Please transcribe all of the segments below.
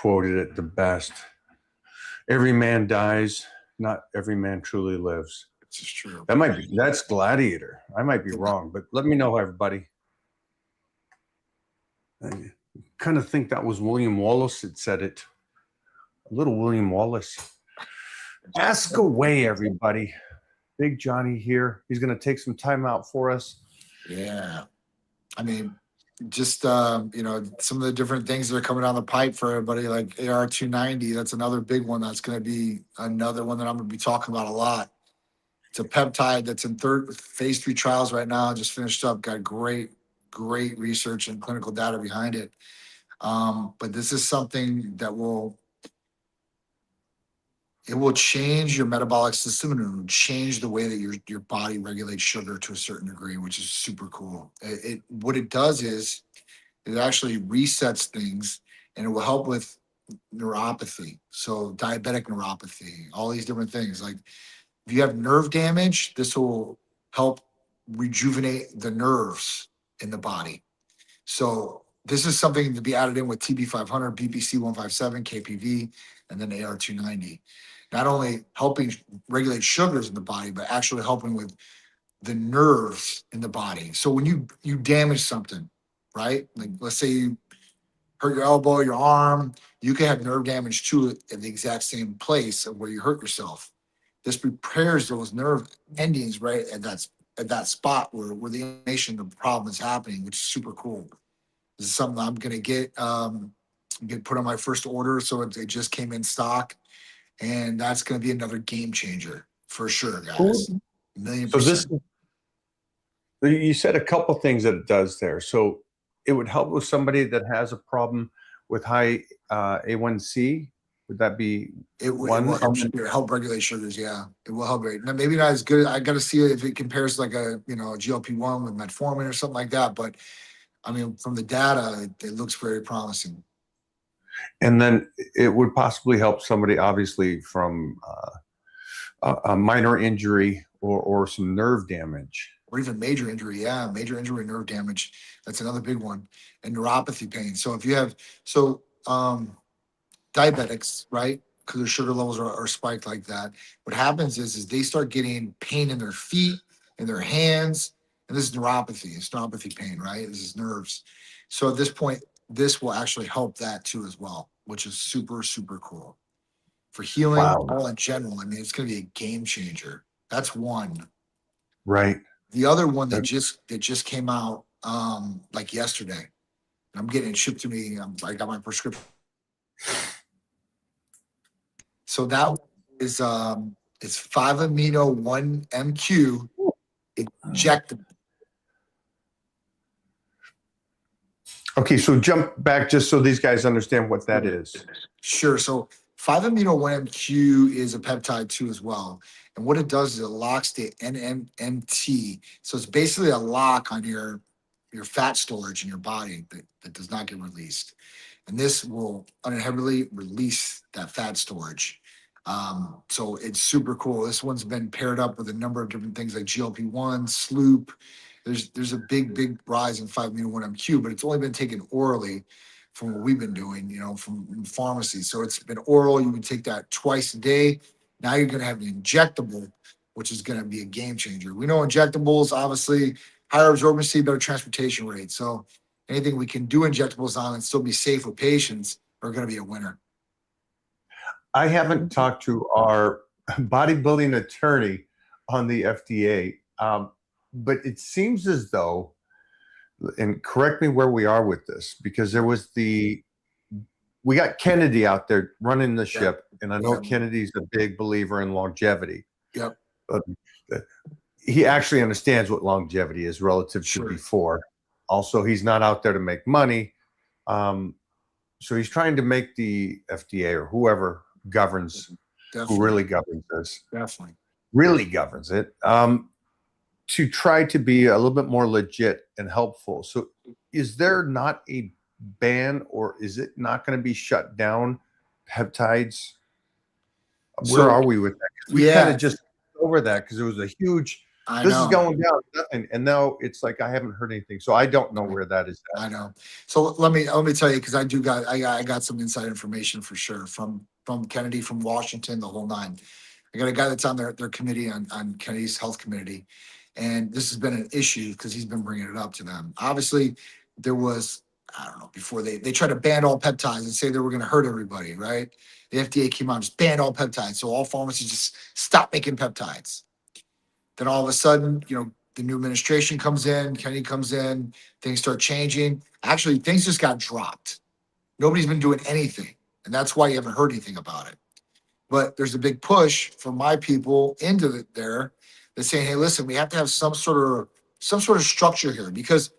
quoted it the best. Every man dies, not every man truly lives. This is true. That's Gladiator. I might be wrong, but let me know, everybody. I kind of think that was William Wallace that said it. A little William Wallace. Ask away, everybody. Big Johnny here. He's going to take some time out for us. Yeah. I mean, just, you know, some of the different things that are coming down the pipe for everybody, like AR-290. That's another big one. That's going to be another one that I'm going to be talking about a lot. It's a peptide that's in phase 3 trials right now. Just finished up. Got great research and clinical data behind it. But this is something that will change your metabolic system, and it will change the way that your body regulates sugar to a certain degree, which is super cool. What it does is it actually resets things, and it will help with neuropathy. So diabetic neuropathy, all these different things. Like if you have nerve damage, this will help rejuvenate the nerves in the body. So this is something to be added in with TB500, BPC157, KPV, and then AR-290. Not only helping regulate sugars in the body, but actually helping with the nerves in the body. So when you damage something, right? Like let's say you hurt your elbow, your arm, you can have nerve damage too at the exact same place of where you hurt yourself. This repairs those nerve endings right at that spot where the inflammation, the problem is happening, which is super cool. This is something I'm gonna get put on my first order, so it just came in stock, and that's gonna be another game changer for sure, guys. Cool. 1,000,000%. So this, you said a couple things that it does there. So it would help with somebody that has a problem with high A1C. Would that be it will help regulate sugars? Yeah, it will help. Now, maybe not as good. I got to see if it compares like a GLP-1 with metformin or something like that. But I mean, from the data, it looks very promising. And then it would possibly help somebody, obviously, from a minor injury or some nerve damage. Or even major injury. Yeah, major injury, nerve damage. That's another big one. And neuropathy pain. So if you have, diabetics, right? Because their sugar levels are spiked like that. What happens is they start getting pain in their feet, in their hands. And this is neuropathy. It's neuropathy pain, right? This is nerves. So at this point, this will actually help that too as well, which is super, super cool. For healing all in general, I mean, it's going to be a game changer. That's one. Right. The other one that just came out like yesterday, and I'm getting it shipped to me. I got my prescription. So that is it's 5-amino-1-MQ injectable. Okay, so jump back just so these guys understand what that is. Sure. So 5-amino-1-MQ is a peptide too as well. And what it does is it locks the NMNT. So it's basically a lock on your fat storage in your body that does not get released. And this will uninhibitedly release that fat storage. So it's super cool. This one's been paired up with a number of different things like GLP-1, Sloop. There's a big rise in 5-amino-1-MQ, but it's only been taken orally from what we've been doing, from pharmacy. So it's been oral. You would take that twice a day. Now you're going to have an injectable, which is going to be a game changer. We know injectables, obviously, higher absorbency, better transportation rate. So anything we can do injectables on and still be safe with patients are going to be a winner. I haven't talked to our bodybuilding attorney on the FDA, but it seems as though, and correct me where we are with this, because we got Kennedy out there running the ship, and I know Kennedy's a big believer in longevity. Yep. But he actually understands what longevity is relative to before. Also, he's not out there to make money. So he's trying to make the FDA or whoever governs, who really governs this, really governs it, to try to be a little bit more legit and helpful. So is there not a ban, or is it not going to be shut down, peptides? Where are we with that? We kind of just over that because it was a huge I This is know. going down, nothing. And now it's like I haven't heard anything. So I don't know where that is at. I know. So let me tell you, because I got some inside information for sure from Kennedy, from Washington, the whole nine. I got a guy that's on their committee on Kennedy's health committee, and this has been an issue because he's been bringing it up to them. Obviously, there was, I don't know, before they tried to ban all peptides and say they were going to hurt everybody, right? The FDA came out and just banned all peptides, so all pharmacies just stopped making peptides. Then all of a sudden, the new administration comes in, Kennedy comes in, things start changing. Actually, things just got dropped. Nobody's been doing anything, and that's why you haven't heard anything about it. But there's a big push from my people into there that's saying, "Hey, listen, we have to have some sort of structure here," because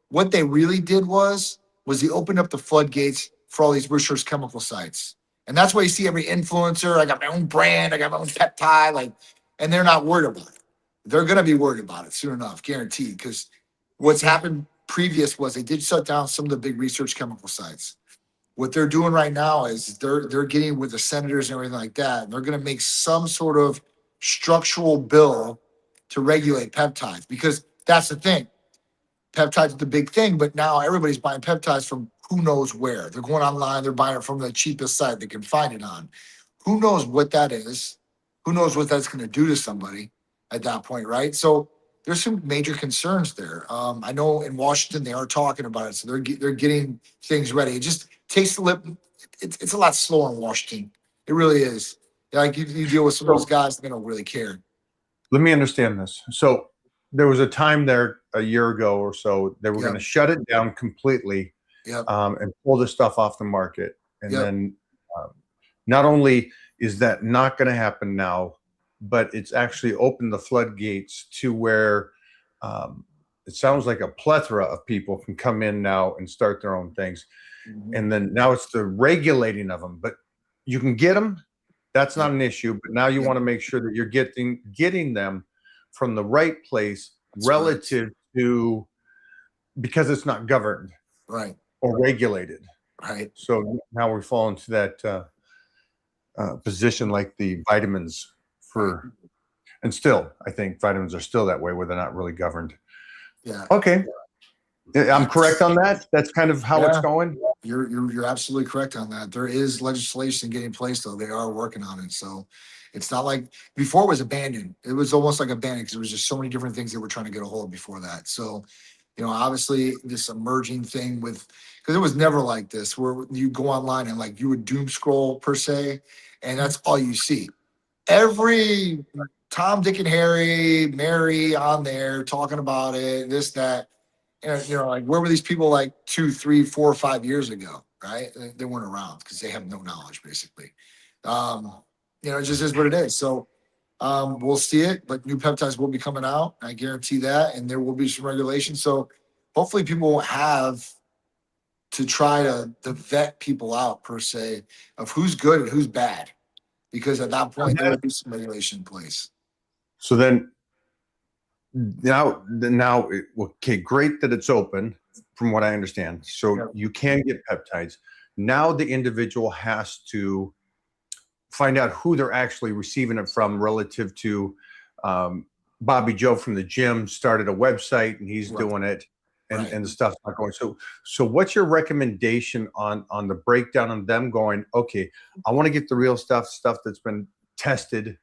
what they really did was they opened up the floodgates for all these research chemical sites, and that's why you see every influencer. I got my own brand, I got my own peptide, and they're not worried about it. They're going to be worried about it soon enough, guaranteed. Because what's happened previous was they did shut down some of the big research chemical sites. What they're doing right now is they're getting with the senators and everything like that. And they're going to make some sort of structural bill to regulate peptides, because that's the thing. Peptides are the big thing, but now everybody's buying peptides from who knows where. They're going online, they're buying it from the cheapest site they can find it on. Who knows what that is? Who knows what that's going to do to somebody at that point, right? So there's some major concerns there. I know in Washington they are talking about it, so they're getting things ready. It just takes the lip. It's a lot slower in Washington. It really is. Like you deal with some of those guys, they don't really care. Let me understand this. So there was a time there a year ago or so, they were going to Yep. shut it down completely Yep. and pull the stuff off the market. And Yep. then not only is that not going to happen now, but it's actually opened the floodgates to where it sounds like a plethora of people can come in now and start their own things. Mhm. And then now it's the regulating of them, but you can get them. That's not an issue. But now you Yeah. want to make sure that you're getting them from the right place That's right. relative to, because it's not governed Right. or regulated. Right. So now we fall into that position like the vitamins for, and still, I think vitamins are still that way where they're not really governed. Yeah. Okay. I'm correct on that. That's kind of how it's Yeah. going. You're absolutely correct on that. There is legislation getting placed, though. They are working on it. So it's not like before it was abandoned. It was almost like abandoned because there was just so many different things they were trying to get a hold of before that. So, obviously this emerging thing with, because it was never like this where you go online and like you would doom scroll per se, and that's all you see. Every Tom, Dick, and Harry, Mary on there talking about it, this, that. And like where were these people like 2, 3, 4, 5 years ago, right? They weren't around because they have no knowledge, basically. It just is what it is. So we'll see it, but new peptides will be coming out. I guarantee that, and there will be some regulations. So hopefully people won't have to try to vet people out per se of who's good and who's bad, because at that point there will be some regulation in place. So then now, okay, great that it's open from what I understand. So Yeah. you can get peptides. Now the individual has to find out who they're actually receiving it from relative to Bobby Joe from the gym started a website and he's Right. doing it and, Right. and the stuff's not going. So what's your recommendation on the breakdown on them going, okay, I want to get the real stuff that's been tested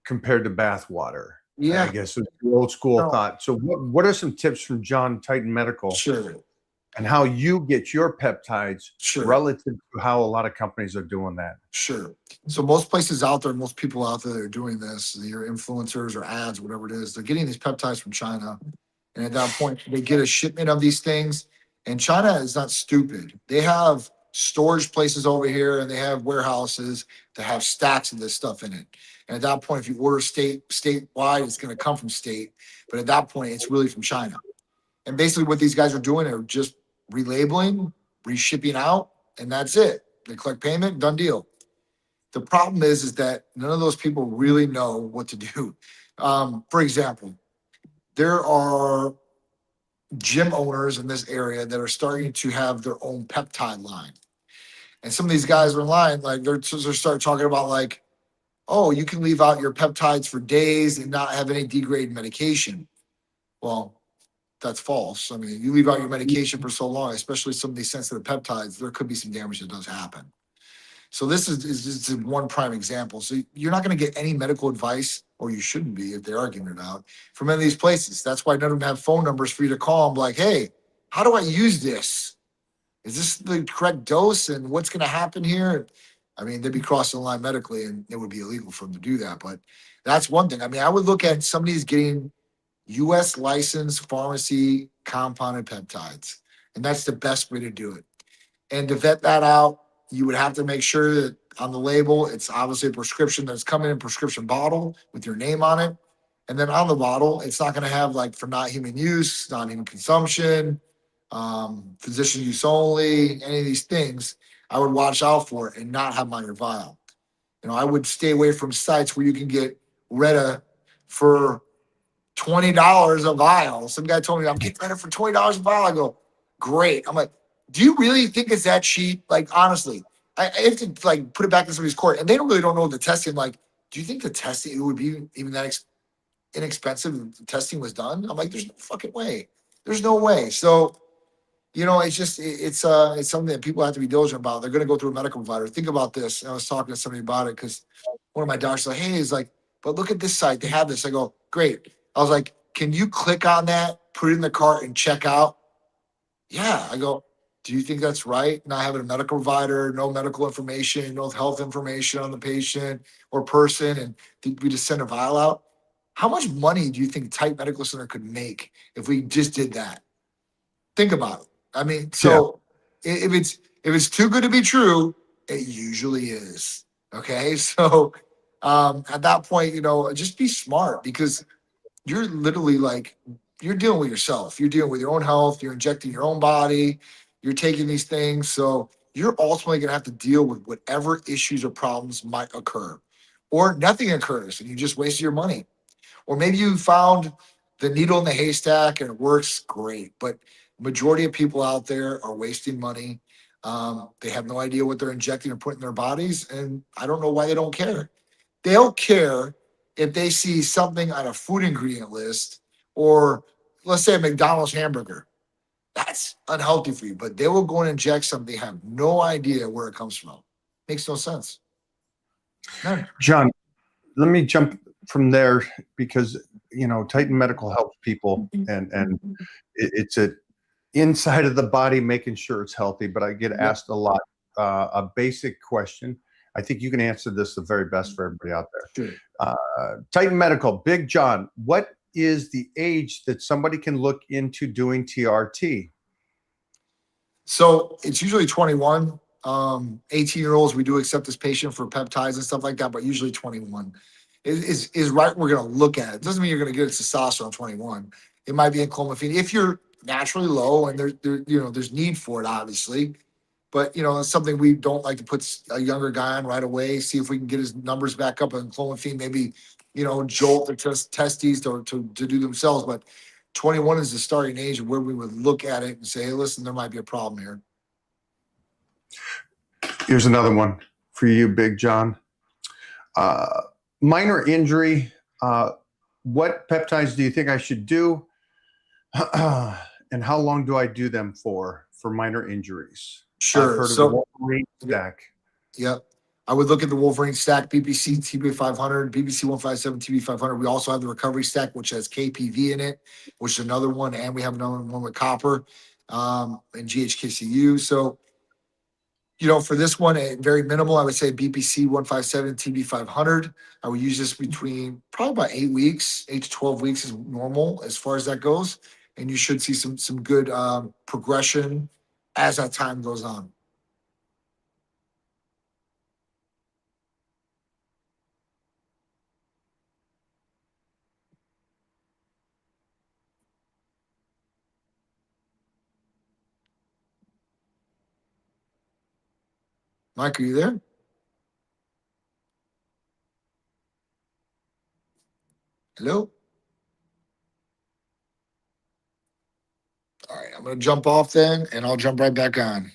compared to bath water? Yeah. I guess it's the old school No. thought. So what are some tips from John Titan Medical Sure. and how you get your peptides Sure. relative to how a lot of companies are doing that? Sure. So most places out there, most people out there that are doing this, your influencers or ads, whatever it is, they're getting these peptides from China. And at that point, they get a shipment of these things. And China is not stupid. They have storage places over here and they have warehouses that have stacks of this stuff in it. And at that point, if you order statewide, it's going to come from state. But at that point, it's really from China. And basically what these guys are doing are just relabeling, reshipping out, and that's it. They collect payment, done deal. The problem is that none of those people really know what to do. For example, there are gym owners in this area that are starting to have their own peptide line. And some of these guys are in line, like they're starting talking about like oh, you can leave out your peptides for days and not have any degraded medication. Well, that's false. I mean, you leave out your medication for so long, especially some of these sensitive peptides, there could be some damage that does happen. So this is just one prime example. So you're not going to get any medical advice, or you shouldn't be if they are giving it out from any of these places. That's why none of them have phone numbers for you to call them like, hey, how do I use this? Is this the correct dose? And what's going to happen here? I mean, they'd be crossing the line medically and it would be illegal for them to do that. But that's one thing. I mean, I would look at somebody's getting US licensed pharmacy compounded peptides. And that's the best way to do it. And to vet that out, you would have to make sure that on the label, it's obviously a prescription that's coming in a prescription bottle with your name on it. And then on the bottle, it's not going to have like for not human use, not human consumption, physician use only, any of these things. I would watch out for it and not have them on your vial. You know, I would stay away from sites where you can get Retta for $20 a vial. Some guy told me I'm getting Retta for $20 a vial. I go, great. I'm like, do you really think it's that cheap? Like, honestly, I have to like put it back in somebody's court, and they don't know the testing. Like, do you think the testing it would be even that inexpensive? If the testing was done. I'm like, there's no fucking way. There's no way. So, you know, it's just it's something that people have to be diligent about. They're going to go through a medical provider. Think about this. And I was talking to somebody about it because one of my doctors like, hey, is like, but look at this site. They have this. I go, great. I was like, can you click on that, put it in the cart, and check out? Yeah. I go, do you think that's right? Not having a medical provider, no medical information, no health information on the patient or person, and we just send a vial out? How much money do you think Tight Medical Center could make if we just did that? Think about it. I mean, Yeah. so if it's too good to be true, it usually is. Okay. So at that point, you know, just be smart because you're literally like you're dealing with yourself. You're dealing with your own health. You're injecting your own body. You're taking these things. So you're ultimately going to have to deal with whatever issues or problems might occur, or nothing occurs and you just wasted your money. Or maybe you found the needle in the haystack and it works great. But majority of people out there are wasting money. They have no idea what they're injecting or putting in their bodies, and I don't know why they don't care. They'll care if they see something on a food ingredient list, or let's say a McDonald's hamburger. That's unhealthy for you, but they will go and inject something, they have no idea where it comes from. Makes no sense. None. John, let me jump from there because Titan Medical helps people, and it's a inside of the body, making sure it's healthy. But I get asked a lot a basic question. I think you can answer this the very best for everybody out there. Sure. Titan Medical, Big John, what is the age that somebody can look into doing TRT? So it's usually 21. 18-year-olds, we do accept this patient for peptides and stuff like that, but usually 21 is right. We're going to look at it. Doesn't mean you're going to get a testosterone 21. It might be in clomiphene if you're naturally low and there's need for it, obviously. But it's something we don't like to put a younger guy on right away. See if we can get his numbers back up on clomiphene. Maybe jolt their testes to do themselves. But 21 is the starting age of where we would look at it and say, hey, listen, there might be a problem here. Here's another one for you, Big John. Minor injury. What peptides do you think I should do? And how long do I do them for minor injuries? Sure. I've heard of the Wolverine stack. Yep. I would look at the Wolverine stack, BBC TB500, BBC 157 TB500. We also have the recovery stack, which has KPV in it, which is another one. And we have another one with copper and GHKCU. So, for this one, very minimal, I would say BBC 157 TB500. I would use this between probably about 8 weeks, 8 to 12 weeks is normal as far as that goes. And you should see some good progression as that time goes on. Mike, are you there? Hello? All right, I'm going to jump off then, and I'll jump right back on.